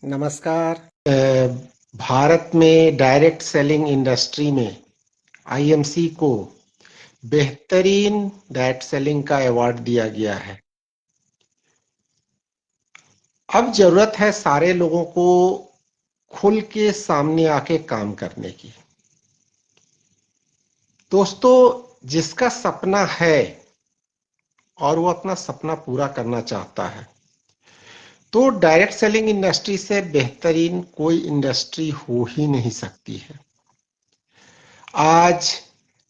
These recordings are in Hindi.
नमस्कार। भारत में डायरेक्ट सेलिंग इंडस्ट्री में आईएमसी को बेहतरीन डायरेक्ट सेलिंग का अवार्ड दिया गया है। अब जरूरत है सारे लोगों को खुल के सामने आके काम करने की। दोस्तों, जिसका सपना है और वो अपना सपना पूरा करना चाहता है, तो डायरेक्ट सेलिंग इंडस्ट्री से बेहतरीन कोई इंडस्ट्री हो ही नहीं सकती है। आज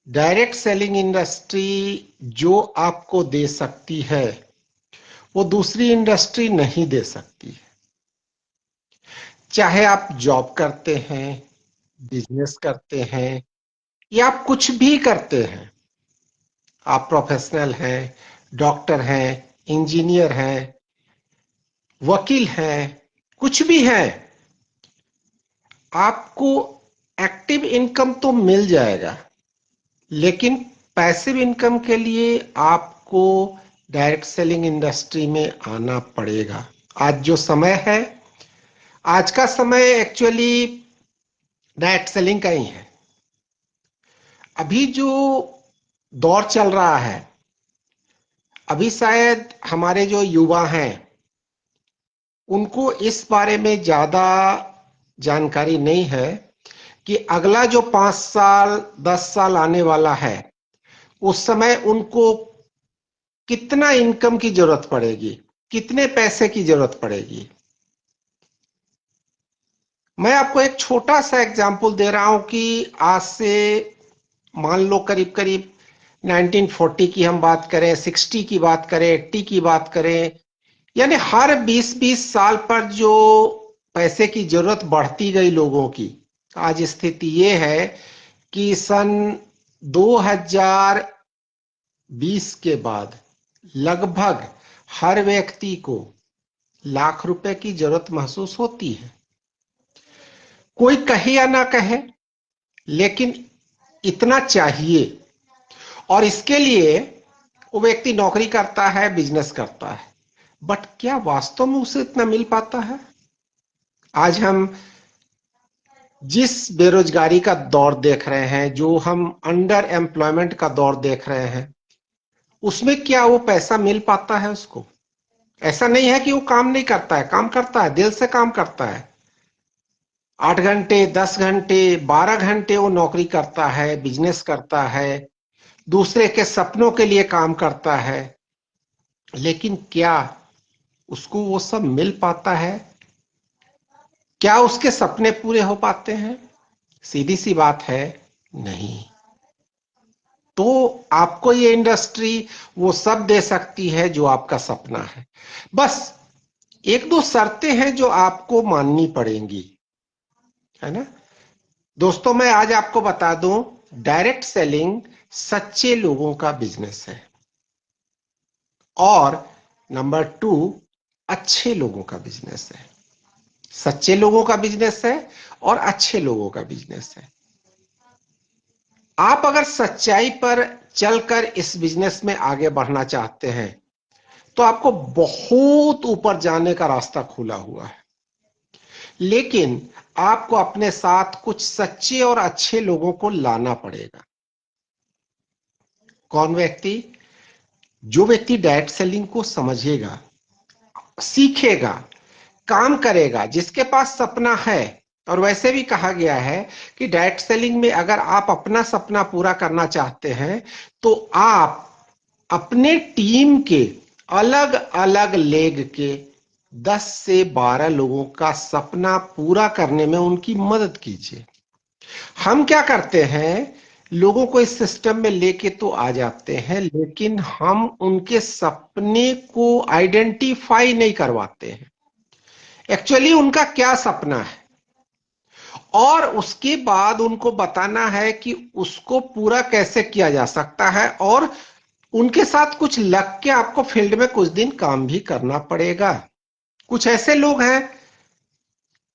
डायरेक्ट सेलिंग इंडस्ट्री जो आपको दे सकती है वो दूसरी इंडस्ट्री नहीं दे सकती। चाहे आप जॉब करते हैं, बिजनेस करते हैं या आप कुछ भी करते हैं, आप प्रोफेशनल हैं, डॉक्टर हैं, इंजीनियर हैं, वकील हैं, कुछ भी हैं, आपको एक्टिव इनकम तो मिल जाएगा, लेकिन पैसिव इनकम के लिए आपको डायरेक्ट सेलिंग इंडस्ट्री में आना पड़ेगा। आज जो समय है, आज का समय एक्चुअली डायरेक्ट सेलिंग का ही है। अभी जो दौर चल रहा है, अभी शायद हमारे जो युवा हैं उनको इस बारे में ज्यादा जानकारी नहीं है कि अगला जो 5 साल 10 साल आने वाला है, उस समय उनको कितना इनकम की जरूरत पड़ेगी, कितने पैसे की जरूरत पड़ेगी। मैं आपको एक छोटा सा एग्जांपल दे रहा हूं कि आज से मान लो करीब करीब 1940 की हम बात करें, 60 की बात करें, 80 की बात करें, यानी हर 20-20 साल पर जो पैसे की जरूरत बढ़ती गई लोगों की, आज स्थिति ये है कि सन 2020 के बाद लगभग हर व्यक्ति को लाख रुपए की जरूरत महसूस होती है। कोई कहे या ना कहे, लेकिन इतना चाहिए, और इसके लिए वो व्यक्ति नौकरी करता है, बिजनेस करता है, बट क्या वास्तव में उसे इतना मिल पाता है? आज हम जिस बेरोजगारी का दौर देख रहे हैं, जो हम अंडर एम्प्लॉयमेंट का दौर देख रहे हैं, उसमें क्या वो पैसा मिल पाता है उसको? ऐसा नहीं है कि वो काम नहीं करता है, काम करता है, दिल से काम करता है। 8 घंटे, 10 घंटे, 12 घंटे वो नौकरी करता है, बिजनेस करता है, दूसरे के सपनों के लिए काम करता है, लेकिन क्या उसको वो सब मिल पाता है? क्या उसके सपने पूरे हो पाते हैं? सीधी सी बात है, नहीं। तो आपको ये इंडस्ट्री वो सब दे सकती है जो आपका सपना है। बस एक दो शर्तें हैं जो आपको माननी पड़ेंगी, है ना। दोस्तों, मैं आज आपको बता दूं, डायरेक्ट सेलिंग सच्चे लोगों का बिजनेस है, और नंबर 2, अच्छे लोगों का बिजनेस है। सच्चे लोगों का बिजनेस है और अच्छे लोगों का बिजनेस है। आप अगर सच्चाई पर चलकर इस बिजनेस में आगे बढ़ना चाहते हैं, तो आपको बहुत ऊपर जाने का रास्ता खुला हुआ है, लेकिन आपको अपने साथ कुछ सच्चे और अच्छे लोगों को लाना पड़ेगा। कौन व्यक्ति? जो व्यक्ति डायरेक्ट सेलिंग को समझेगा, सीखेगा, काम करेगा, जिसके पास सपना है। और वैसे भी कहा गया है कि डायरेक्ट सेलिंग में अगर आप अपना सपना पूरा करना चाहते हैं, तो आप अपने टीम के अलग अलग लेग के 10 से 12 लोगों का सपना पूरा करने में उनकी मदद कीजिए। हम क्या करते हैं, लोगों को इस सिस्टम में लेके तो आ जाते हैं, लेकिन हम उनके सपने को आइडेंटिफाई नहीं करवाते हैं, एक्चुअली उनका क्या सपना है, और उसके बाद उनको बताना है कि उसको पूरा कैसे किया जा सकता है। और उनके साथ कुछ लग के आपको फील्ड में कुछ दिन काम भी करना पड़ेगा। कुछ ऐसे लोग हैं,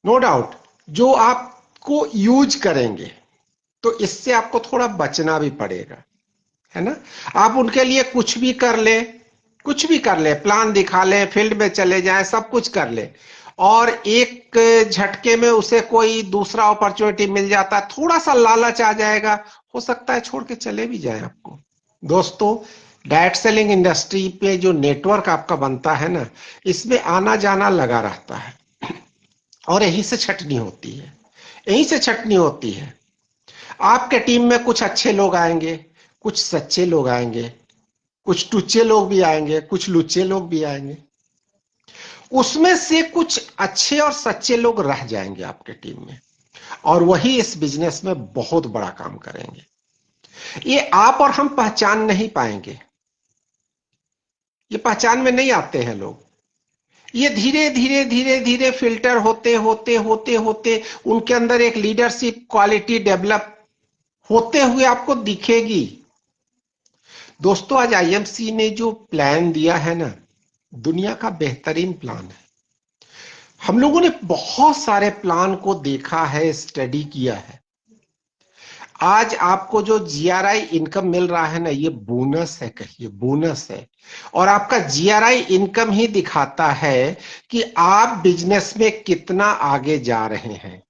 नो डाउट, जो आपको यूज करेंगे, तो इससे आपको थोड़ा बचना भी पड़ेगा, है ना। आप उनके लिए कुछ भी कर ले, कुछ भी कर ले, प्लान दिखा ले, फील्ड में चले जाएं, सब कुछ कर ले, और एक झटके में उसे कोई दूसरा अपॉर्चुनिटी मिल जाता है, थोड़ा सा लालच आ जाएगा, हो सकता है छोड़ के चले भी जाए आपको। दोस्तों, डायरेक्ट सेलिंग इंडस्ट्री पे जो नेटवर्क आपका बनता है ना, इसमें आना जाना लगा रहता है और यहीं से छटनी होती है, यहीं से छटनी होती है। आपके टीम में कुछ अच्छे लोग आएंगे, कुछ सच्चे लोग आएंगे, कुछ टुच्चे लोग भी आएंगे, कुछ लुच्चे लोग भी आएंगे। उसमें से कुछ अच्छे और सच्चे लोग रह जाएंगे आपके टीम में, और वही इस बिजनेस में बहुत बड़ा काम करेंगे। ये आप और हम पहचान नहीं पाएंगे, ये पहचान में नहीं आते हैं लोग। ये धीरे धीरे धीरे धीरे फिल्टर होते होते होते होते उनके अंदर एक लीडरशिप क्वालिटी डेवलप होते हुए आपको दिखेगी। दोस्तों, आज आईएमसी ने जो प्लान दिया है ना, दुनिया का बेहतरीन प्लान है। हम लोगों ने बहुत सारे प्लान को देखा है, स्टडी किया है। आज आपको जो जीआरआई इनकम मिल रहा है ना, ये बोनस है, कहिए बोनस है। और आपका जीआरआई इनकम ही दिखाता है कि आप बिजनेस में कितना आगे जा रहे हैं।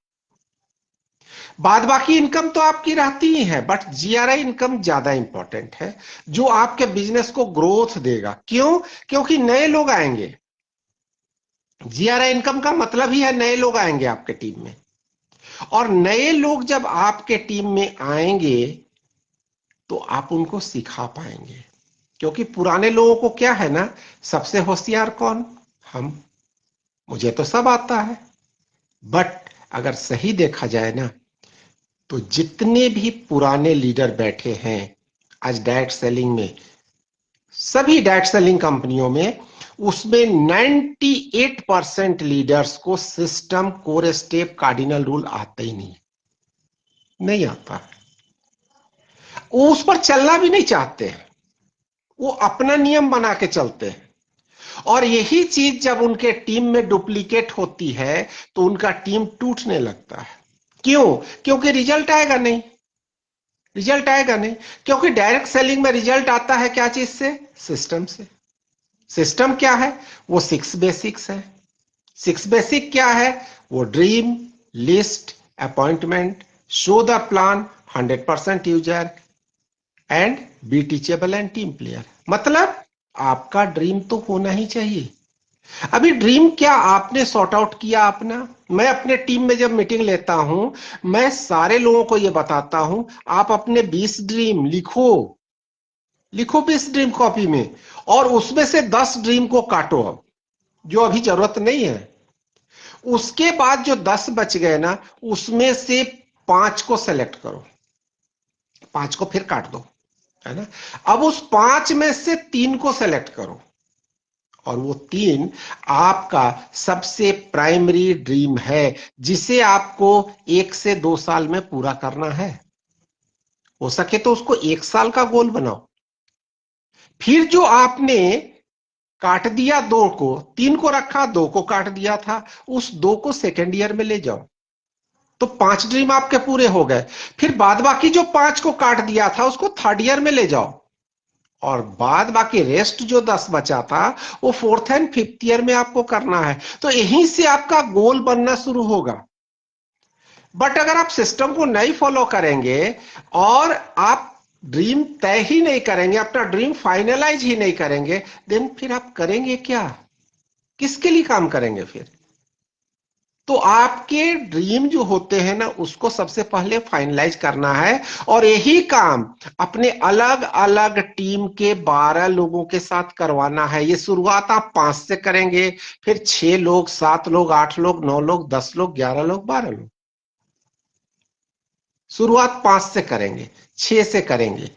बाद बाकी इनकम तो आपकी रहती ही है, बट जीआरआई इनकम ज्यादा इंपॉर्टेंट है, जो आपके बिजनेस को ग्रोथ देगा। क्यों? क्योंकि नए लोग आएंगे। जीआरआई इनकम का मतलब ही है नए लोग आएंगे आपके टीम में, और नए लोग जब आपके टीम में आएंगे तो आप उनको सिखा पाएंगे। क्योंकि पुराने लोगों को क्या है ना, सबसे होशियार कौन? हम। मुझे तो सब आता है। बट अगर सही देखा जाए ना, तो जितने भी पुराने लीडर बैठे हैं आज डायरेक्ट सेलिंग में, सभी डायरेक्ट सेलिंग कंपनियों में, उसमें 98% लीडर्स को system, core step, cardinal rule आते ही नहीं, नहीं आता। वो उस पर चलना भी नहीं चाहते हैं, वो अपना नियम बना के चलते हैं। और यही चीज जब उनके टीम में डुप्लीकेट होती है तो उनका टीम टूटने लगता है। क्यों? क्योंकि रिजल्ट आएगा नहीं, रिजल्ट आएगा नहीं। क्योंकि डायरेक्ट सेलिंग में रिजल्ट आता है क्या चीज से? सिस्टम से। सिस्टम क्या है? वो 6 बेसिक्स है। 6 बेसिक क्या है? वो dream, list, appointment, show the plan, 100% user, and be teachable and team player. मतलब आपका ड्रीम तो होना ही चाहिए। अभी ड्रीम क्या आपने सॉर्ट आउट किया अपना? मैं अपने टीम में जब मीटिंग लेता हूं, मैं सारे लोगों को यह बताता हूं, आप अपने 20 ड्रीम लिखो, लिखो 20 ड्रीम कॉपी में, और उसमें से 10 ड्रीम को काटो अब, जो अभी जरूरत नहीं है। उसके बाद जो 10 बच गए ना, उसमें से 5 को सेलेक्ट करो, 5 को फिर काट दो, है ना। अब उस 5 में से 3 को सेलेक्ट करो, और वो 3 आपका सबसे प्राइमरी ड्रीम है, जिसे आपको 1 से 2 साल में पूरा करना है। हो सके तो उसको 1 साल का गोल बनाओ। फिर जो आपने काट दिया 2 को, 3 को रखा, 2 को काट दिया था, उस 2 को सेकेंड ईयर में ले जाओ, तो 5 ड्रीम आपके पूरे हो गए। फिर बाद बाकी जो 5 को काट दिया था उसको थर्ड ईयर में ले जाओ, और बाद बाकी रेस्ट जो 10 बचा था वो फोर्थ एंड फिफ्थ ईयर में आपको करना है। तो यहीं से आपका गोल बनना शुरू होगा। बट अगर आप सिस्टम को नहीं फॉलो करेंगे और आप ड्रीम तय ही नहीं करेंगे, अपना ड्रीम फाइनलाइज ही नहीं करेंगे, देन फिर आप करेंगे क्या? किसके लिए काम करेंगे फिर? तो आपके ड्रीम जो होते हैं ना, उसको सबसे पहले फाइनलाइज करना है, और यही काम अपने अलग अलग टीम के 12 लोगों के साथ करवाना है। ये शुरुआत आप 5 से करेंगे, फिर 6 लोग, 7 लोग, 8 लोग, 9 लोग, 10 लोग, 11 लोग, 12 लोग। शुरुआत 5 से करेंगे, 6 से करेंगे।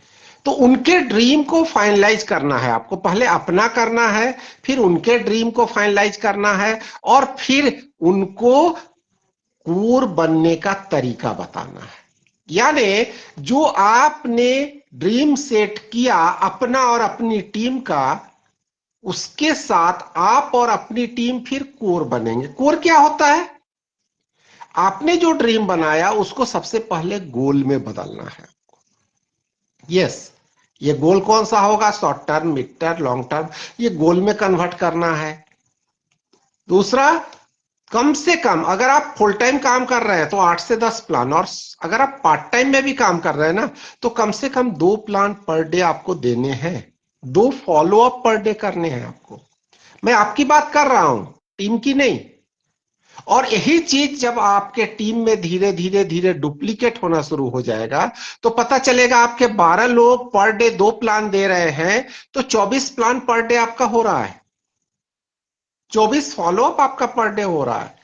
तो उनके ड्रीम को फाइनलाइज करना है आपको, पहले अपना करना है, फिर उनके ड्रीम को फाइनलाइज करना है, और फिर उनको कोर बनने का तरीका बताना है। यानी जो आपने ड्रीम सेट किया अपना और अपनी टीम का, उसके साथ आप और अपनी टीम फिर कोर बनेंगे। कोर क्या होता है? आपने जो ड्रीम बनाया उसको सबसे पहले गोल में बदलना है। यस, ये गोल कौन सा होगा? Short term, mid term, long term, ये गोल में कन्वर्ट करना है। दूसरा, कम से कम अगर आप फुल टाइम काम कर रहे हैं तो 8 से 10 प्लान, और अगर आप पार्ट टाइम में भी काम कर रहे हैं ना तो कम से कम 2 प्लान पर डे आपको देने हैं, 2 फॉलो अप पर डे करने हैं आपको। मैं आपकी बात कर रहा हूं, टीम की नहीं। और यही चीज जब आपके टीम में धीरे धीरे धीरे डुप्लीकेट होना शुरू हो जाएगा तो पता चलेगा आपके 12 लोग पर डे 2 प्लान दे रहे हैं तो 24 प्लान पर डे आपका हो रहा है, 24 फॉलोअप आपका पर डे हो रहा है।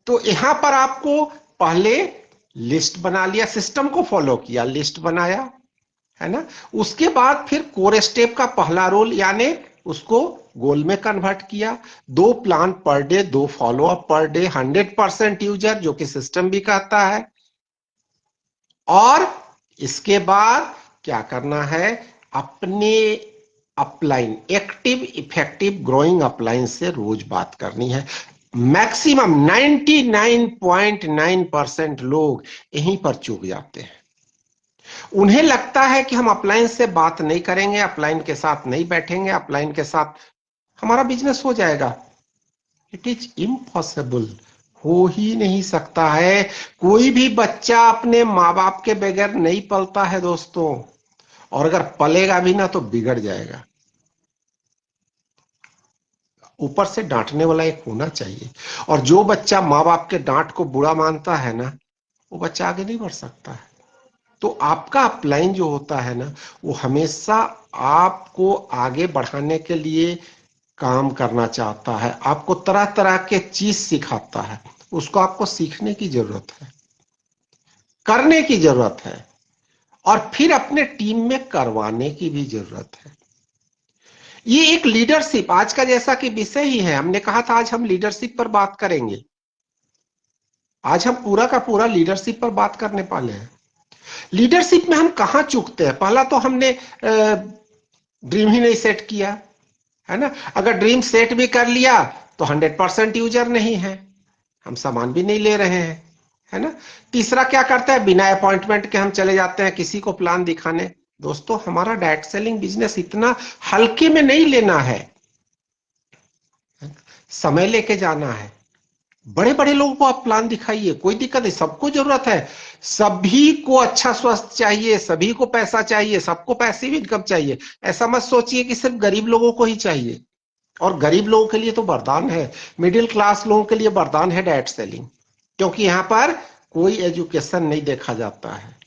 तो यहां पर आपको पहले लिस्ट बना लिया, सिस्टम को फॉलो किया, लिस्ट बनाया, है ना। उसके बाद फिर कोर स्टेप का पहला रोल यानी उसको गोल में कन्वर्ट किया, 2 plan per day, 2 follow up per day, 100% user जो कि सिस्टम भी कहता है। और इसके बाद क्या करना है, अपने upline, active effective growing upline से रोज बात करनी है। मैक्सिमम 99.9% लोग यहीं पर चूक जाते हैं। उन्हें लगता है कि हम अपलाइन से बात नहीं करेंगे, अपलाइन के साथ नहीं बैठेंगे, अपलाइन के साथ हमारा बिजनेस हो जाएगा। इट इज इम्पॉसिबल, हो ही नहीं सकता है। कोई भी बच्चा अपने माँ बाप के बगैर नहीं पलता है दोस्तों, और अगर पलेगा भी ना तो बिगड़ जाएगा। ऊपर से डांटने वाला एक होना चाहिए, और जो बच्चा माँ बाप के डांट को बुरा मानता है ना वो बच्चा आगे नहीं बढ़ सकता है। तो आपका अपलाइन जो होता है ना वो हमेशा आपको आगे बढ़ाने के लिए काम करना चाहता है, आपको तरह तरह के चीज सिखाता है। उसको आपको सीखने की जरूरत है, करने की जरूरत है, और फिर अपने टीम में करवाने की भी जरूरत है। ये एक लीडरशिप आज का जैसा कि विषय ही है, हमने कहा था आज हम लीडरशिप पर बात करेंगे। आज हम पूरा का पूरा लीडरशिप पर बात करने वाले हैं। लीडरशिप में हम कहां चूकते हैं, पहला तो हमने ड्रीम ही नहीं सेट किया, है ना। अगर ड्रीम सेट भी कर लिया तो 100% यूजर नहीं है, हम सामान भी नहीं ले रहे हैं, है ना। तीसरा क्या करता है, बिना अपॉइंटमेंट के हम चले जाते हैं किसी को प्लान दिखाने। दोस्तों हमारा डायरेक्ट सेलिंग बिजनेस इतना हल्के में नहीं लेना है, समय लेके जाना है। बड़े बड़े लोगों को आप प्लान दिखाइए, कोई दिक्कत नहीं, सबको जरूरत है, सभी को अच्छा स्वास्थ्य चाहिए, सभी को पैसा चाहिए, सबको पैसिव इनकम चाहिए। ऐसा मत सोचिए कि सिर्फ गरीब लोगों को ही चाहिए, और गरीब लोगों के लिए तो वरदान है, मिडिल क्लास लोगों के लिए वरदान है डायरेक्ट सेलिंग, क्योंकि यहां पर कोई एजुकेशन नहीं देखा जाता है,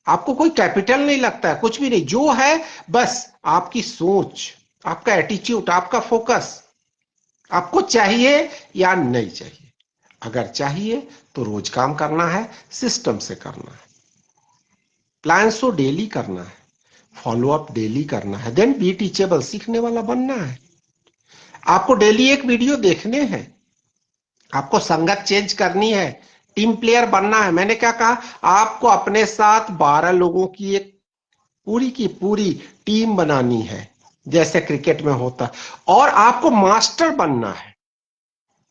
आपको कोई कैपिटल नहीं लगता है, कुछ भी नहीं, जो है बस आपकी सोच, आपका एटीट्यूड, आपका फोकस, आपको चाहिए या नहीं चाहिए। अगर चाहिए तो रोज काम करना है, सिस्टम से करना है, प्लान तो डेली करना है, फॉलो अप डेली करना है, देन बी टीचेबल, सीखने वाला बनना है। आपको डेली एक वीडियो देखने हैं, आपको संगत चेंज करनी है, टीम प्लेयर बनना है। मैंने क्या कहा, आपको अपने साथ 12 लोगों की पूरी टीम बनानी है, जैसे क्रिकेट में होता, और आपको मास्टर बनना है।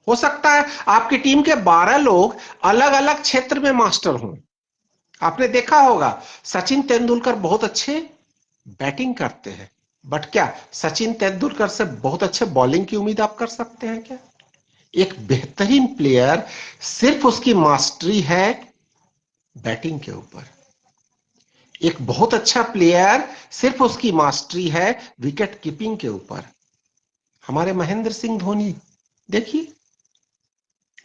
हो सकता है आपकी टीम के 12 लोग अलग अलग क्षेत्र में मास्टर हों। आपने देखा होगा सचिन तेंदुलकर बहुत अच्छे बैटिंग करते हैं, बट क्या सचिन तेंदुलकर से बहुत अच्छे बॉलिंग की उम्मीद आप कर सकते हैं क्या? एक बेहतरीन प्लेयर सिर्फ उसकी मास्टरी है बैटिंग के ऊपर, एक बहुत अच्छा प्लेयर सिर्फ उसकी मास्टरी है विकेट कीपिंग के ऊपर। हमारे महेंद्र सिंह धोनी देखिए,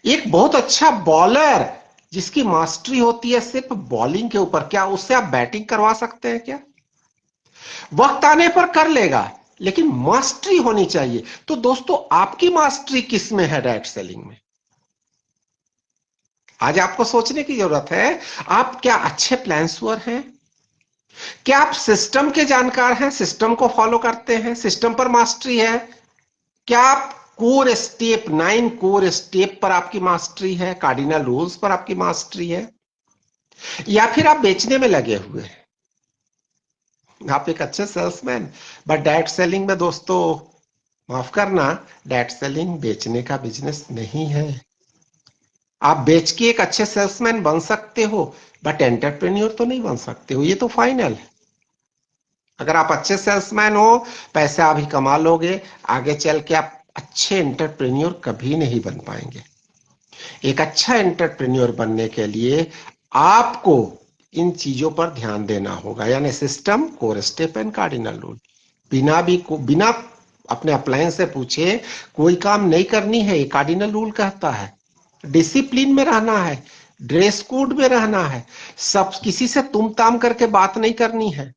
एक बहुत अच्छा बॉलर जिसकी मास्टरी होती है सिर्फ बॉलिंग के ऊपर, क्या उससे आप बैटिंग करवा सकते हैं क्या? वक्त आने पर कर लेगा, लेकिन मास्टरी होनी चाहिए। तो दोस्तों आपकी मास्टरी किस में है डायरेक्ट सेलिंग में? आज आपको सोचने की जरूरत है, आप क्या अच्छे प्लान्सवर हैं? क्या आप सिस्टम के जानकार हैं, सिस्टम को फॉलो करते हैं, सिस्टम पर मास्टरी है? क्या आप कोर स्टेप 9 कोर स्टेप पर आपकी मास्टरी है, कार्डिनल रूल्स पर आपकी मास्टरी है, या फिर आप बेचने में लगे हुए हैं? आप एक अच्छे सेल्समैन, बट डायरेक्ट सेलिंग में दोस्तों माफ करना, डायरेक्ट सेलिंग बेचने का बिजनेस नहीं है। आप बेच के एक अच्छे सेल्समैन बन सकते हो, बट एंटरप्रेन्योर तो नहीं बन सकते हो, ये तो फाइनल है। अगर आप अच्छे सेल्समैन हो, पैसा अभी कमा लोगे, आगे चल के आप अच्छे एंटरप्रेन्योर कभी नहीं बन पाएंगे। एक अच्छा एंटरप्रेन्योर बनने के लिए आपको इन चीजों पर ध्यान देना होगा, यानी system, core step and cardinal rule. बिना अपने अप्लायंस से पूछे कोई काम नहीं करनी है, ये कार्डिनल रूल कहता है। डिसिप्लिन में रहना है, ड्रेस कोड में रहना है, सब किसी से तुम ताम करके बात नहीं करनी है,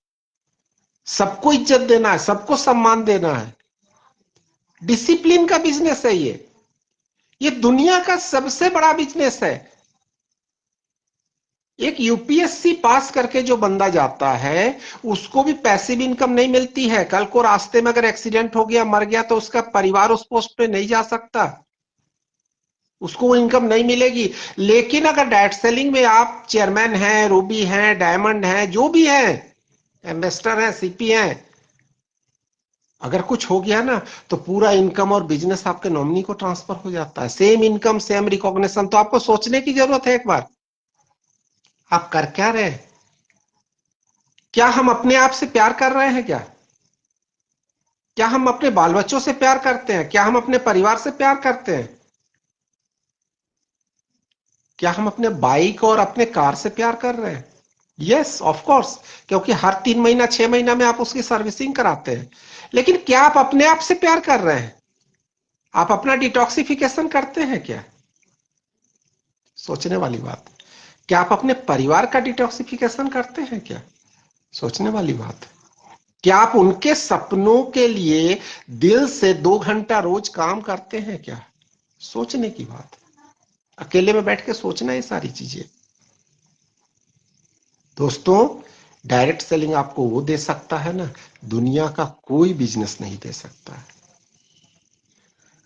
सबको इज्जत देना है, सबको सम्मान देना है। डिसिप्लिन का बिजनेस है ये दुनिया का सबसे बड़ा बिजनेस है। एक यूपीएससी पास करके जो बंदा जाता है उसको भी पैसिव इनकम नहीं मिलती है। कल को रास्ते में अगर एक्सीडेंट हो गया, मर गया, तो उसका परिवार उस पोस्ट पे नहीं जा सकता, उसको वो इनकम नहीं मिलेगी। लेकिन अगर डायरेक्ट सेलिंग में आप चेयरमैन हैं, रूबी हैं, डायमंड हैं, जो भी हैं, एम्बेसडर हैं, सीपी हैं, अगर कुछ हो गया ना तो पूरा इनकम और बिजनेस आपके नॉमिनी को ट्रांसफर हो जाता है। Same income, same recognition. तो आपको सोचने की जरूरत है एक बार, आप कर क्या रहे हैं? क्या हम अपने आप से प्यार कर रहे हैं? क्या हम अपने बाल बच्चों से प्यार करते हैं? क्या हम अपने परिवार से प्यार करते हैं? क्या हम अपने बाइक और अपने कार से प्यार कर रहे हैं? यस, ऑफ कोर्स, क्योंकि हर 3 महीना 6 महीना में आप उसकी सर्विसिंग कराते हैं। लेकिन क्या आप अपने आप से प्यार कर रहे हैं? आप अपना डिटॉक्सिफिकेशन करते हैं क्या? सोचने वाली बात। क्या आप अपने परिवार का डिटॉक्सिफिकेशन करते हैं क्या? सोचने वाली बात। क्या आप उनके सपनों के लिए दिल से 2 घंटा रोज काम करते हैं क्या? सोचने की बात। अकेले में बैठ के सोचना ये सारी चीजें। दोस्तों, डायरेक्ट सेलिंग आपको वो दे सकता है ना, दुनिया का कोई बिजनेस नहीं दे सकता है।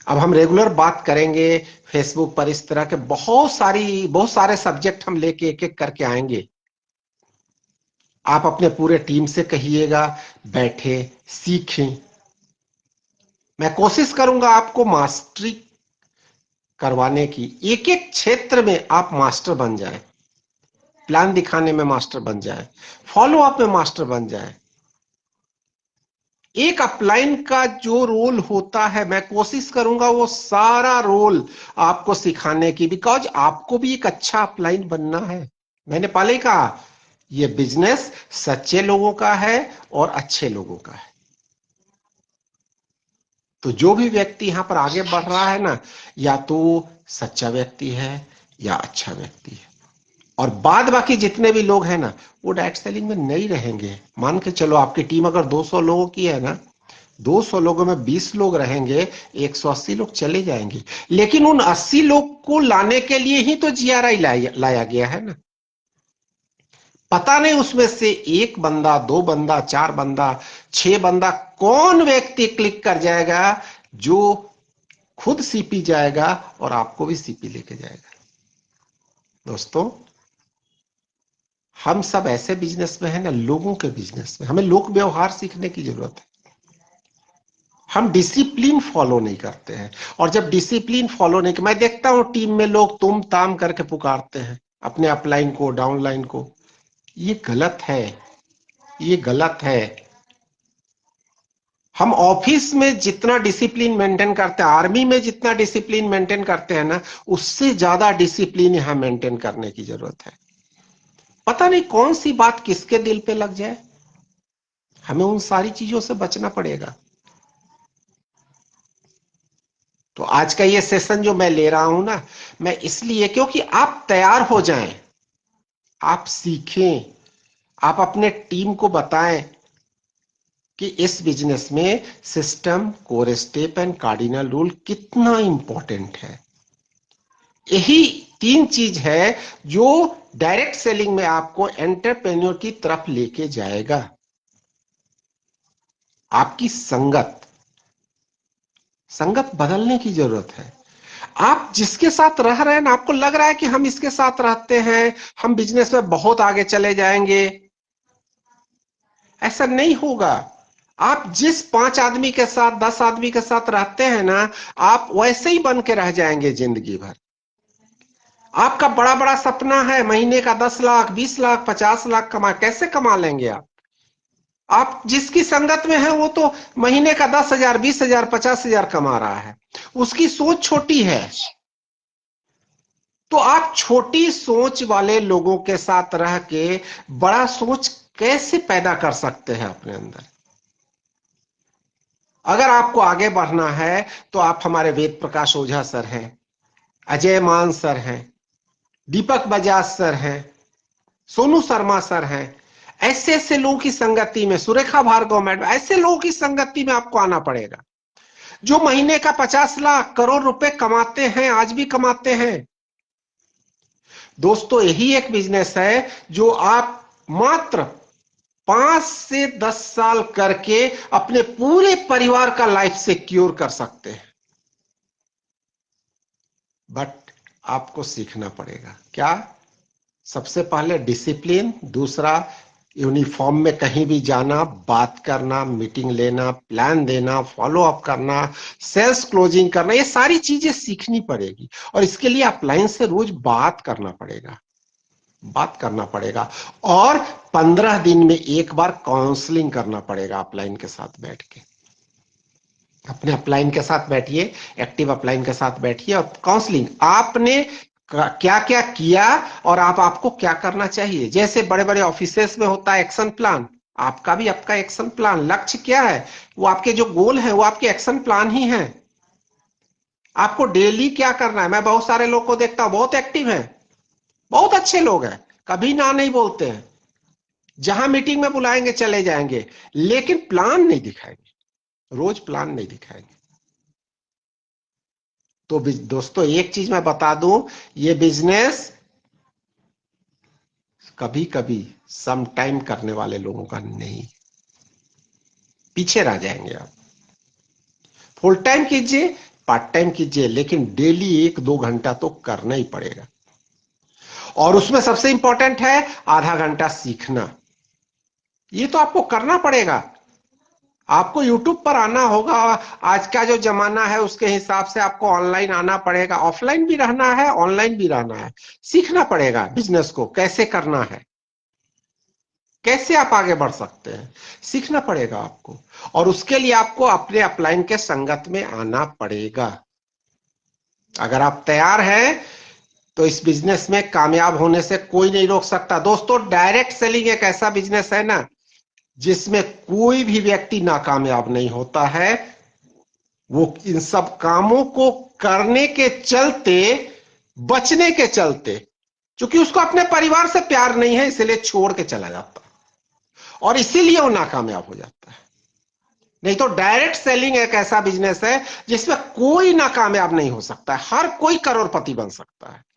अब हम रेगुलर बात करेंगे फेसबुक पर, इस तरह के बहुत सारे सब्जेक्ट हम लेके एक एक करके आएंगे। आप अपने पूरे टीम से कहिएगा, बैठे सीखें। मैं कोशिश करूंगा आपको मास्टरी करवाने की। एक एक क्षेत्र में आप मास्टर बन जाए, प्लान दिखाने में मास्टर बन जाए, फॉलो अप में मास्टर बन जाए। एक अपलाइन का जो रोल होता है, मैं कोशिश करूंगा वो सारा रोल आपको सिखाने की, बिकॉज आपको भी एक अच्छा अपलाइन बनना है। मैंने पहले ही कहा, यह बिजनेस सच्चे लोगों का है और अच्छे लोगों का है। तो जो भी व्यक्ति यहां पर आगे बढ़ रहा है ना, या तो सच्चा व्यक्ति है या अच्छा व्यक्ति है। और बाद बाकी जितने भी लोग हैं ना, वो डायरेक्ट सेलिंग में नहीं रहेंगे। मान के चलो आपकी टीम अगर 200 लोगों की है ना, 200 लोगों में 20 लोग रहेंगे, 180 लोग चले जाएंगे। लेकिन उन 80 लोग को लाने के लिए ही तो जीआरआई लाया गया है ना। पता नहीं उसमें से एक बंदा, 2 बंदा, 4 बंदा, 6 बंदा, कौन व्यक्ति क्लिक कर जाएगा जो खुद सीपी जाएगा और आपको भी सीपी लेके जाएगा। दोस्तों, हम सब ऐसे बिजनेस में है ना, लोगों के बिजनेस में। हमें लोक व्यवहार सीखने की जरूरत है। हम डिसिप्लिन फॉलो नहीं करते हैं। और जब डिसिप्लिन फॉलो नहीं, मैं देखता हूं टीम में लोग तुम ताम करके पुकारते हैं अपने अपलाइन को, डाउनलाइन को। ये गलत है, ये गलत है। हम ऑफिस में जितना डिसिप्लिन मेंटेन करते हैं, आर्मी में जितना डिसिप्लिन मेंटेन करते हैं ना, उससे ज्यादा डिसिप्लिन यहां मेंटेन करने की जरूरत है। पता नहीं कौन सी बात किसके दिल पे लग जाए, हमें उन सारी चीजों से बचना पड़ेगा। तो आज का ये सेशन जो मैं ले रहा हूं ना, मैं इसलिए, क्योंकि आप तैयार हो जाएं, आप सीखें, आप अपने टीम को बताएं कि इस बिजनेस में system, core step and cardinal rule कितना इंपॉर्टेंट है। यही 3 चीज है जो डायरेक्ट सेलिंग में आपको एंटरप्रेन्योर की तरफ लेके जाएगा। आपकी संगत संगत बदलने की जरूरत है। आप जिसके साथ रह रहे हैं ना, आपको लग रहा है कि हम इसके साथ रहते हैं, हम बिजनेस में बहुत आगे चले जाएंगे। ऐसा नहीं होगा। आप जिस 5 आदमी के साथ, 10 आदमी के साथ रहते हैं ना, आप वैसे ही बन के रह जाएंगे जिंदगी भर। आपका बड़ा बड़ा सपना है महीने का 10 लाख, 20 लाख, 50 लाख कमा, कैसे कमा लेंगे आप? आप जिसकी संगत में है वो तो महीने का 10,000, 20,000, 50,000 कमा रहा है, उसकी सोच छोटी है। तो आप छोटी सोच वाले लोगों के साथ रह के बड़ा सोच कैसे पैदा कर सकते हैं अपने अंदर? अगर आपको आगे बढ़ना है तो आप हमारे वेद प्रकाश ओझा सर हैं, अजय मान सर हैं, दीपक बजाज सर हैं, सोनू शर्मा सर हैं, ऐसे ऐसे लोगों की संगति में, सुरेखा भार्गव मैडम, ऐसे लोगों की संगति में आपको आना पड़ेगा जो महीने का 50 लाख करोड़ रुपए कमाते हैं, आज भी कमाते हैं। दोस्तों यही एक बिजनेस है जो आप मात्र 5 से 10 साल करके अपने पूरे परिवार का लाइफ सिक्योर कर सकते हैं। बट आपको सीखना पड़ेगा क्या? सबसे पहले डिसिप्लिन, दूसरा यूनिफॉर्म में कहीं भी जाना, बात करना, मीटिंग लेना, प्लान देना, फॉलो अप करना, सेल्स क्लोजिंग करना, ये सारी चीजें सीखनी पड़ेगी। और इसके लिए अपलाइन से रोज बात करना पड़ेगा और 15 दिन में एक बार काउंसलिंग करना पड़ेगा अपलाइन के साथ बैठ के। अपने अपलाइन के साथ बैठिए, एक्टिव अपलाइन के साथ बैठिए और काउंसलिंग, आपने क्या क्या किया और आपको क्या करना चाहिए। जैसे बड़े बड़े ऑफिसेस में होता है एक्शन प्लान, आपका भी आपका एक्शन प्लान, लक्ष्य क्या है, वो आपके जो गोल है वो आपके एक्शन प्लान ही है। आपको डेली क्या करना है। मैं बहुत सारे लोग को देखता हूं, बहुत एक्टिव है, बहुत अच्छे लोग हैं, कभी ना नहीं बोलते हैं, जहां मीटिंग में बुलाएंगे चले जाएंगे, लेकिन प्लान नहीं दिखाएंगे, रोज प्लान नहीं दिखाएंगे। तो दोस्तों एक चीज मैं बता दूं, ये बिजनेस कभी कभी सम टाइम करने वाले लोगों का नहीं, पीछे रह जाएंगे आप। फुल टाइम कीजिए, पार्ट टाइम कीजिए, लेकिन डेली 1-2 घंटा तो करना ही पड़ेगा। और उसमें सबसे इंपॉर्टेंट है आधा घंटा सीखना, ये तो आपको करना पड़ेगा। आपको YouTube पर आना होगा, आज का जो जमाना है उसके हिसाब से आपको ऑनलाइन आना पड़ेगा, ऑफलाइन भी रहना है, ऑनलाइन भी रहना है। सीखना पड़ेगा बिजनेस को कैसे करना है, कैसे आप आगे बढ़ सकते हैं, सीखना पड़ेगा आपको। और उसके लिए आपको अपने अपलाइन के संगत में आना पड़ेगा। अगर आप तैयार हैं तो इस बिजनेस में कामयाब होने से कोई नहीं रोक सकता। दोस्तों डायरेक्ट सेलिंग एक ऐसा बिजनेस है ना जिसमें कोई भी व्यक्ति नाकामयाब नहीं होता है। वो इन सब कामों को करने के चलते, बचने के चलते, क्योंकि उसको अपने परिवार से प्यार नहीं है इसलिए छोड़ के चला जाता है और इसीलिए वो नाकामयाब हो जाता है। नहीं तो डायरेक्ट सेलिंग एक ऐसा बिजनेस है जिसमें कोई नाकामयाब नहीं हो सकता है, हर कोई करोड़पति बन सकता है।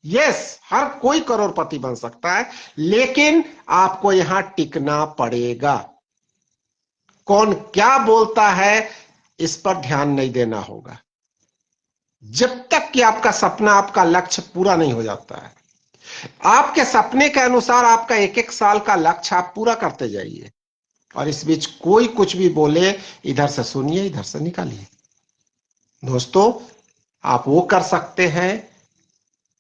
यस, हर कोई करोड़पति बन सकता है, लेकिन आपको यहां टिकना पड़ेगा। कौन क्या बोलता है इस पर ध्यान नहीं देना होगा जब तक कि आपका सपना, आपका लक्ष्य पूरा नहीं हो जाता है। आपके सपने के अनुसार आपका एक एक साल का लक्ष्य आप पूरा करते जाइए और इस बीच कोई कुछ भी बोले, इधर से सुनिए, इधर से निकालिए। दोस्तों आप वो कर सकते हैं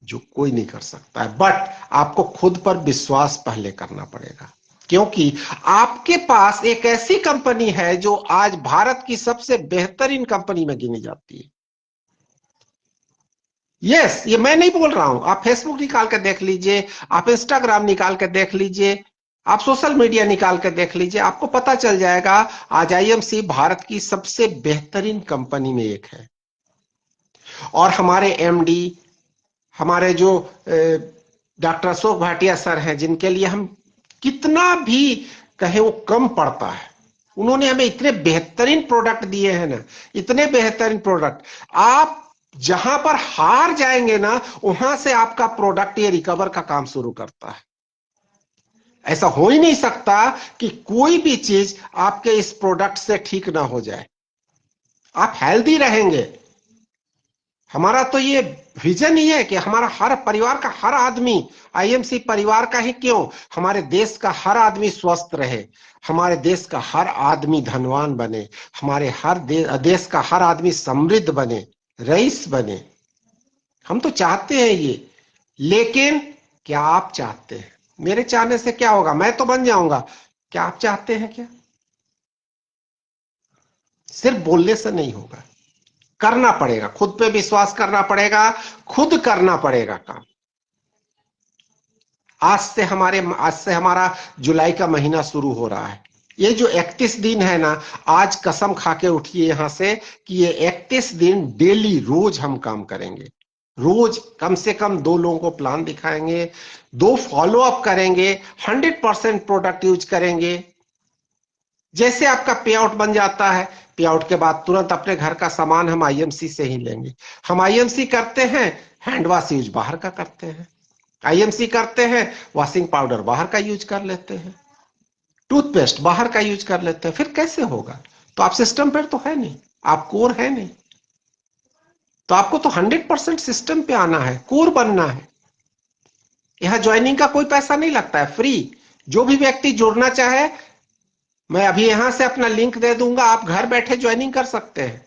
जो कोई नहीं कर सकता है, बट आपको खुद पर विश्वास पहले करना पड़ेगा, क्योंकि आपके पास एक ऐसी कंपनी है जो आज भारत की सबसे बेहतरीन कंपनी में गिनी जाती है। यस, ये मैं नहीं बोल रहा हूं, आप फेसबुक निकाल के देख लीजिए, आप इंस्टाग्राम निकाल के देख लीजिए, आप सोशल मीडिया निकाल के देख लीजिए, आपको पता चल जाएगा आज आईएमसी भारत की सबसे बेहतरीन कंपनी में एक है। और हमारे एमडी, हमारे जो डॉक्टर अशोक भाटिया सर हैं, जिनके लिए हम कितना भी कहे वो कम पड़ता है, उन्होंने हमें इतने बेहतरीन प्रोडक्ट दिए हैं ना, इतने बेहतरीन प्रोडक्ट। आप जहां पर हार जाएंगे ना, वहां से आपका प्रोडक्ट ये रिकवर का काम शुरू करता है। ऐसा हो ही नहीं सकता कि कोई भी चीज आपके इस प्रोडक्ट से ठीक ना हो जाए। आप हेल्दी रहेंगे। हमारा तो ये विजन ही है कि हमारा हर परिवार का हर आदमी, आईएमसी परिवार का ही क्यों, हमारे देश का हर आदमी स्वस्थ रहे, हमारे देश का हर आदमी धनवान बने, हमारे हर देश का हर आदमी समृद्ध बने, रईस बने। हम तो चाहते हैं ये, लेकिन क्या आप चाहते हैं? मेरे चाहने से क्या होगा, मैं तो बन जाऊंगा, क्या आप चाहते हैं? क्या सिर्फ बोलने से नहीं होगा, करना पड़ेगा, खुद पे विश्वास करना पड़ेगा, खुद करना पड़ेगा काम। आज से हमारा जुलाई का महीना शुरू हो रहा है। ये जो 31 दिन है ना, आज कसम खा के उठिए यहां से कि ये 31 दिन डेली रोज हम काम करेंगे। रोज कम से कम 2 लोगों को प्लान दिखाएंगे, 2 फॉलो अप करेंगे, 100% प्रोडक्ट यूज करेंगे। जैसे आपका पे आउट बन जाता है, पे आउट के बाद तुरंत अपने घर का सामान हम आईएमसी से ही लेंगे। हम आईएमसी करते हैं, हैंड वॉश यूज बाहर का करते हैं। आईएमसी करते हैं, वॉशिंग पाउडर बाहर का यूज कर लेते हैं, टूथपेस्ट बाहर का यूज कर लेते हैं। फिर कैसे होगा? तो आप सिस्टम पर तो है नहीं, आप कोर है नहीं। तो आपको तो 100% सिस्टम पे आना है, कोर बनना है। यहां ज्वाइनिंग का कोई पैसा नहीं लगता है, फ्री। जो भी व्यक्ति जुड़ना चाहे, मैं अभी यहां से अपना लिंक दे दूंगा, आप घर बैठे ज्वाइनिंग कर सकते हैं।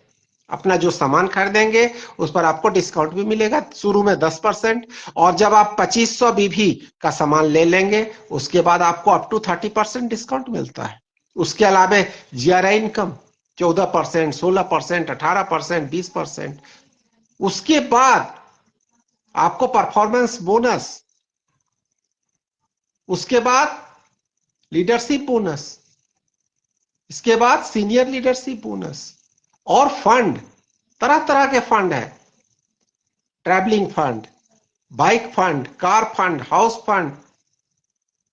अपना जो सामान खरीदेंगे उस पर आपको डिस्काउंट भी मिलेगा, शुरू में 10%। और जब आप 2500 बीबी का सामान ले लेंगे उसके बाद आपको अप टू 30% डिस्काउंट मिलता है। उसके अलावा जीआरआई इनकम 14%, 16%, 18%, 20%। उसके बाद आपको परफॉर्मेंस बोनस, उसके बाद लीडरशिप बोनस, इसके बाद सीनियर लीडरशिप बोनस और फंड। तरह तरह के फंड है, travelling fund, bike fund, car fund, house fund,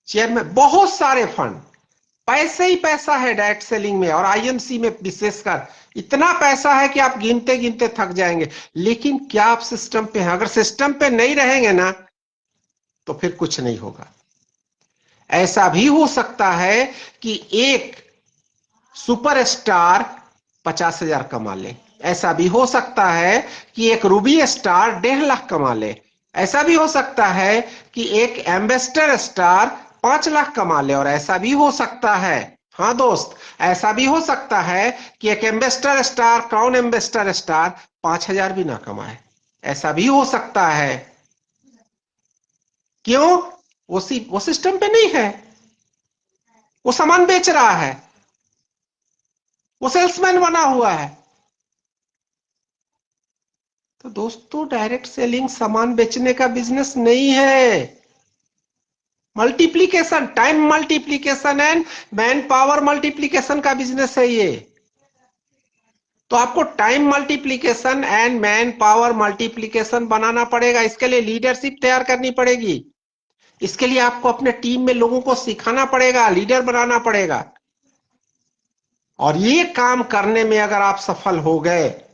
chairman, बहुत सारे फंड। पैसे ही पैसा है डायरेक्ट सेलिंग में और आईएमसी में विशेषकर। इतना पैसा है कि आप गिनते गिनते थक जाएंगे। लेकिन क्या आप सिस्टम पे हैं? अगर सिस्टम पे नहीं रहेंगे ना तो फिर कुछ नहीं होगा। ऐसा भी हो सकता है कि एक सुपरस्टार 50,000 कमा ले। ऐसा भी हो सकता है कि एक रूबी स्टार 1.5 लाख कमा ले। ऐसा भी हो सकता है कि एक एम्बेसडर स्टार 5 लाख कमा ले। और ऐसा भी हो सकता है, हाँ दोस्त, ऐसा भी हो सकता है कि एक ambassador star, crown ambassador star 5,000 भी ना कमाए। ऐसा भी हो सकता है। क्यों? वो सिस्टम पे नहीं है, वो सामान बेच रहा है, वो सेल्समैन बना हुआ है। तो दोस्तों, डायरेक्ट सेलिंग सामान बेचने का बिजनेस नहीं है। Multiplication, time multiplication and manpower multiplication का बिजनेस है ये। तो आपको time multiplication and manpower multiplication बनाना पड़ेगा। इसके लिए लीडरशिप तैयार करनी पड़ेगी। इसके लिए आपको अपने टीम में लोगों को सिखाना पड़ेगा, लीडर बनाना पड़ेगा। और ये काम करने में अगर आप सफल हो गए,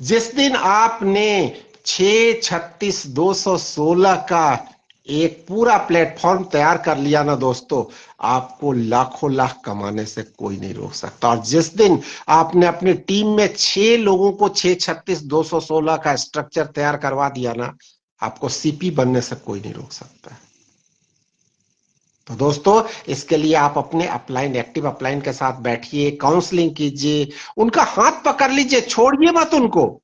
जिस दिन आपने 636,216 का एक पूरा प्लेटफॉर्म तैयार कर लिया ना दोस्तों, आपको लाखों लाख कमाने से कोई नहीं रोक सकता। और जिस दिन आपने अपनी टीम में 6 लोगों को 636,216 का स्ट्रक्चर तैयार करवा दिया ना, आपको सीपी बनने से कोई नहीं रोक सकता। तो दोस्तों, इसके लिए आप अपने अपलाइन, एक्टिव अपलाइन के साथ बैठिए, काउंसलिंग कीजिए, उनका हाथ पकड़ लीजिए, छोड़िए मत उनको।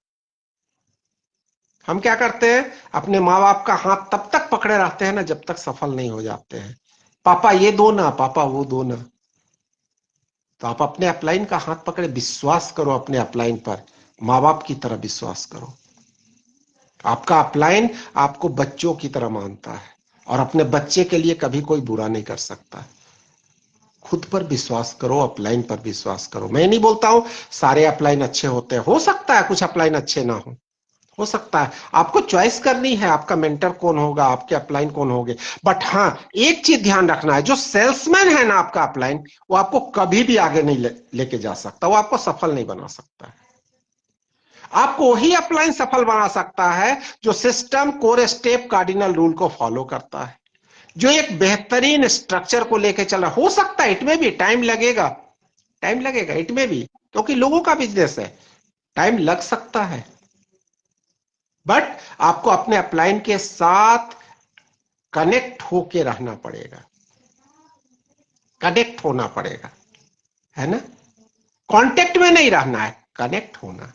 हम क्या करते हैं, अपने माँ बाप का हाथ तब तक पकड़े रहते हैं ना जब तक सफल नहीं हो जाते हैं। पापा ये दो ना, पापा वो दो ना। तो आप अपने अपलाइन का हाथ पकड़े, विश्वास करो अपने अपलाइन पर, माँ बाप की तरह विश्वास करो। आपका अपलाइन आपको बच्चों की तरह मानता है और अपने बच्चे के लिए कभी कोई बुरा नहीं कर सकता। खुद पर विश्वास करो, अपलाइन पर विश्वास करो। मैं नहीं बोलता हूं सारे अपलाइन अच्छे होते हैं, हो सकता है कुछ अपलाइन अच्छे ना हो सकता है। आपको चॉइस करनी है, आपका मेंटर कौन होगा, आपके अपलाइन कौन होंगे। बट हाँ, एक चीज ध्यान रखना है, जो सेल्समैन है ना आपका अपलाइन, वो आपको कभी भी आगे नहीं लेके जा सकता, वो आपको सफल नहीं बना सकता। आपको वही अपलाइन सफल बना सकता है जो system, core, step, cardinal rule को फॉलो करता है, जो एक बेहतरीन स्ट्रक्चर को लेकर चल रहा। हो सकता है इटमें भी टाइम लगेगा, टाइम लगेगा इटमें भी, क्योंकि लोगों का बिजनेस है, टाइम लग सकता है। बट आपको अपने अपलाइन के साथ कनेक्ट होके रहना पड़ेगा, कनेक्ट होना पड़ेगा, है ना। कांटेक्ट में नहीं रहना है, कनेक्ट होना।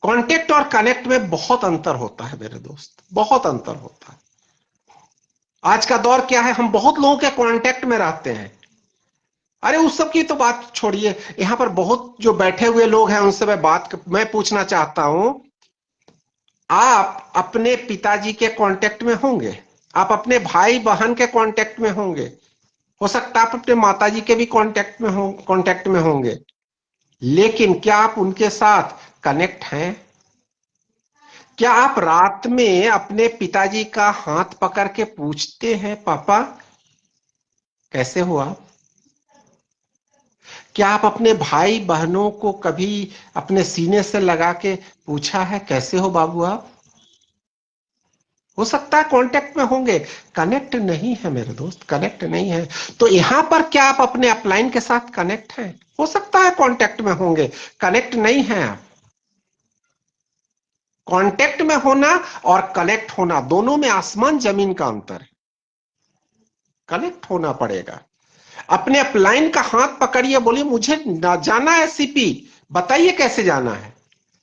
कांटेक्ट और कनेक्ट में बहुत अंतर होता है मेरे दोस्त, बहुत अंतर होता है। आज का दौर क्या है, हम बहुत लोगों के कांटेक्ट में रहते हैं, अरे उस सब की तो बात छोड़िए, यहां पर बहुत जो बैठे हुए लोग हैं उनसे मैं पूछना चाहता हूं, आप अपने पिताजी के कांटेक्ट में होंगे, आप अपने भाई बहन के कांटेक्ट में होंगे, हो सकता है आप अपने माताजी के भी कांटेक्ट में होंगे, लेकिन क्या आप उनके साथ कनेक्ट हैं? क्या आप रात में अपने पिताजी का हाथ पकड़ के पूछते हैं, पापा कैसे हो आप? क्या आप अपने भाई बहनों को कभी अपने सीने से लगा के पूछा है कैसे हो बाबू आप? हो सकता है कांटेक्ट में होंगे, कनेक्ट नहीं है मेरे दोस्त, कनेक्ट नहीं है। तो यहां पर क्या आप अपने अपलाइन के साथ कनेक्ट हैं? हो सकता है कांटेक्ट में होंगे, कनेक्ट नहीं है आप। कांटेक्ट में होना और कनेक्ट होना दोनों में आसमान जमीन का अंतर है। कनेक्ट होना पड़ेगा। अपने अपलाइन का हाथ पकड़िए, बोलिए मुझे ना जाना है सीपी, बताइए कैसे जाना है।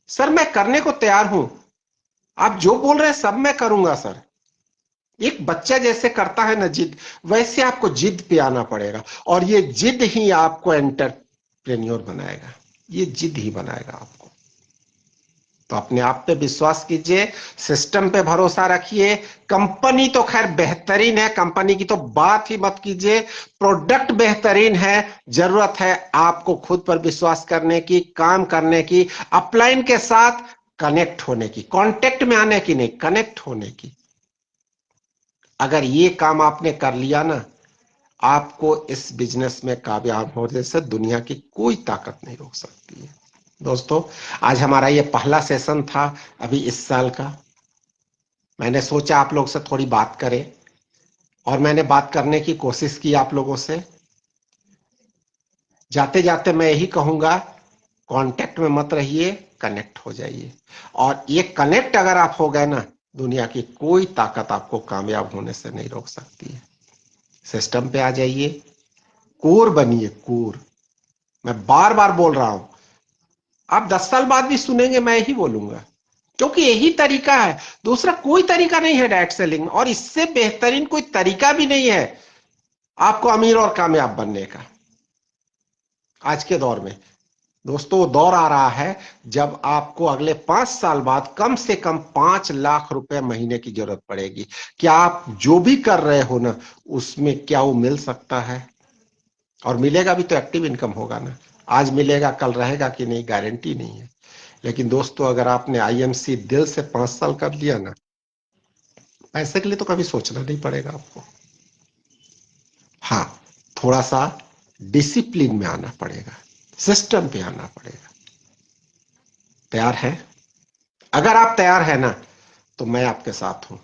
सर मैं करने को तैयार हूं, आप जो बोल रहे हैं सब मैं करूंगा सर। एक बच्चा जैसे करता है ना जिद, वैसे आपको जिद पे आना पड़ेगा, और ये जिद ही आपको एंटरप्रेन्योर बनाएगा, ये जिद ही बनाएगा आपको। तो अपने आप पे विश्वास कीजिए, सिस्टम पे भरोसा रखिए। कंपनी तो खैर बेहतरीन है, कंपनी की तो बात ही मत कीजिए, प्रोडक्ट बेहतरीन है, जरूरत है आपको खुद पर विश्वास करने की, काम करने की, अपलाइन के साथ कनेक्ट होने की, कांटेक्ट में आने की नहीं, कनेक्ट होने की। अगर ये काम आपने कर लिया ना, आपको इस बिजनेस में कामयाब होने से दुनिया की कोई ताकत नहीं रोक सकती है। दोस्तों, आज हमारा ये पहला सेशन था अभी इस साल का। मैंने सोचा आप लोग से थोड़ी बात करें, और मैंने बात करने की कोशिश की आप लोगों से। जाते जाते मैं यही कहूंगा, कांटेक्ट में मत रहिए, कनेक्ट हो जाइए। और ये कनेक्ट अगर आप हो गए ना, दुनिया की कोई ताकत आपको कामयाब होने से नहीं रोक सकती है। सिस्टम पे आ जाइए, कोर बनिए, कोर। मैं बार बार बोल रहा हूं, आप 10 साल बाद भी सुनेंगे मैं यही बोलूंगा, क्योंकि यही तरीका है, दूसरा कोई तरीका नहीं है डायरेक्ट सेलिंग, और इससे बेहतरीन कोई तरीका भी नहीं है आपको अमीर और कामयाब बनने का आज के दौर में। दोस्तों, वो दौर आ रहा है जब आपको अगले 5 साल बाद कम से कम 5 लाख रुपए महीने की जरूरत पड़ेगी। क्या आप जो भी कर रहे हो ना, उसमें क्या वो मिल सकता है? और मिलेगा भी तो एक्टिव इनकम होगा ना। आज मिलेगा कल रहेगा कि नहीं, गारंटी नहीं है। लेकिन दोस्तों, अगर आपने आईएमसी दिल से 5 साल कर लिया ना, पैसे के लिए तो कभी सोचना नहीं पड़ेगा आपको। हाँ, थोड़ा सा डिसिप्लिन में आना पड़ेगा, सिस्टम पे आना पड़ेगा। तैयार है? अगर आप तैयार है ना, तो मैं आपके साथ हूं।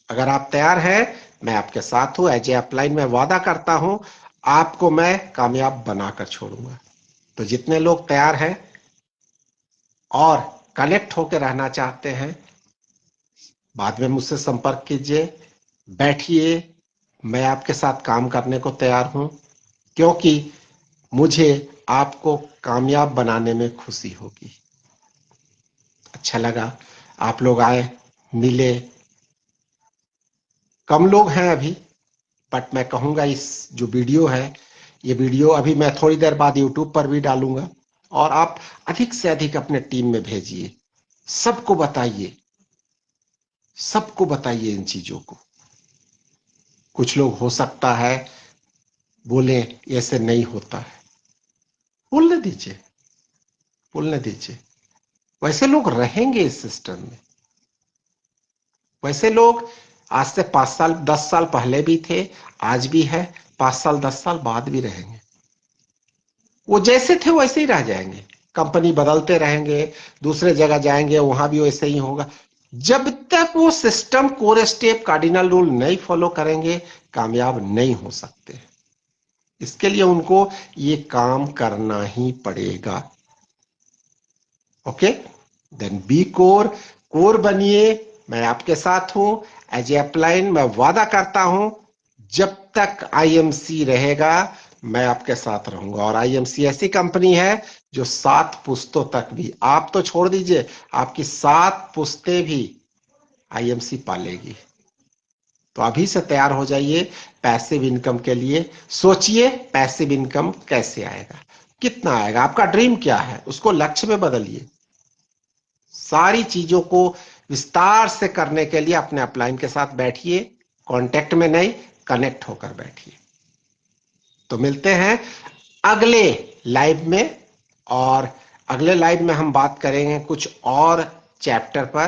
अगर आप तैयार हैं, मैं आपके साथ हूं। एज ए अपलाइन मैं वादा करता हूं, आपको मैं कामयाब बनाकर छोड़ूंगा। तो जितने लोग तैयार हैं और कनेक्ट होकर रहना चाहते हैं, बाद में मुझसे संपर्क कीजिए, बैठिए, मैं आपके साथ काम करने को तैयार हूं, क्योंकि मुझे आपको कामयाब बनाने में खुशी होगी। अच्छा लगा आप लोग आए, मिले। कम लोग हैं अभी, बट मैं कहूंगा इस जो वीडियो है, ये वीडियो अभी मैं थोड़ी देर बाद यूट्यूब पर भी डालूंगा, और आप अधिक से अधिक अपने टीम में भेजिए, सबको बताइए, सबको बताइए इन चीजों को। कुछ लोग हो सकता है बोले ऐसे नहीं होता है, बोलने दीजिए, बोलने दीजिए। वैसे लोग रहेंगे इस सिस्टम में, वैसे लोग आज से 5 साल 10 साल पहले भी थे, आज भी है, 5 साल 10 साल बाद भी रहेंगे। वो जैसे थे वैसे ही रह जाएंगे, कंपनी बदलते रहेंगे, दूसरे जगह जाएंगे, वहां भी वैसे ही होगा। जब तक वो system core step cardinal rule नहीं फॉलो करेंगे, कामयाब नहीं हो सकते। इसके लिए उनको ये काम करना ही पड़ेगा। Okay, then be core, core बनिए। मैं आपके साथ हूं एज ए अपलाइन। मैं वादा करता हूं, जब तक आईएमसी रहेगा मैं आपके साथ रहूंगा। और आईएमसी ऐसी कंपनी है जो 7 पुश्तों तक भी, आप तो छोड़ दीजिए, आपकी 7 पुश्तें भी आईएमसी पालेगी। तो अभी से तैयार हो जाइए पैसिव इनकम के लिए। सोचिए पैसिव इनकम कैसे आएगा, कितना आएगा, आपका ड्रीम क्या है, उसको लक्ष्य में बदलिए। सारी चीजों को विस्तार से करने के लिए अपने अपलाइन के साथ बैठिए, कांटेक्ट में नहीं, कनेक्ट होकर बैठिए। तो मिलते हैं अगले लाइव में, और अगले लाइव में हम बात करेंगे कुछ और चैप्टर पर।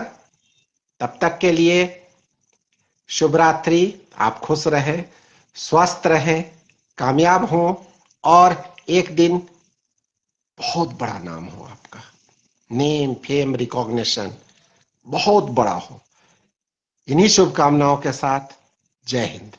तब तक के लिए शुभ रात्रि। आप खुश रहें, स्वस्थ रहें, कामयाब हों, और एक दिन बहुत बड़ा नाम हो आपका, नेम फेम रिकॉग्निशन बहुत बड़ा हो। इन्हीं शुभकामनाओं के साथ जय हिंद।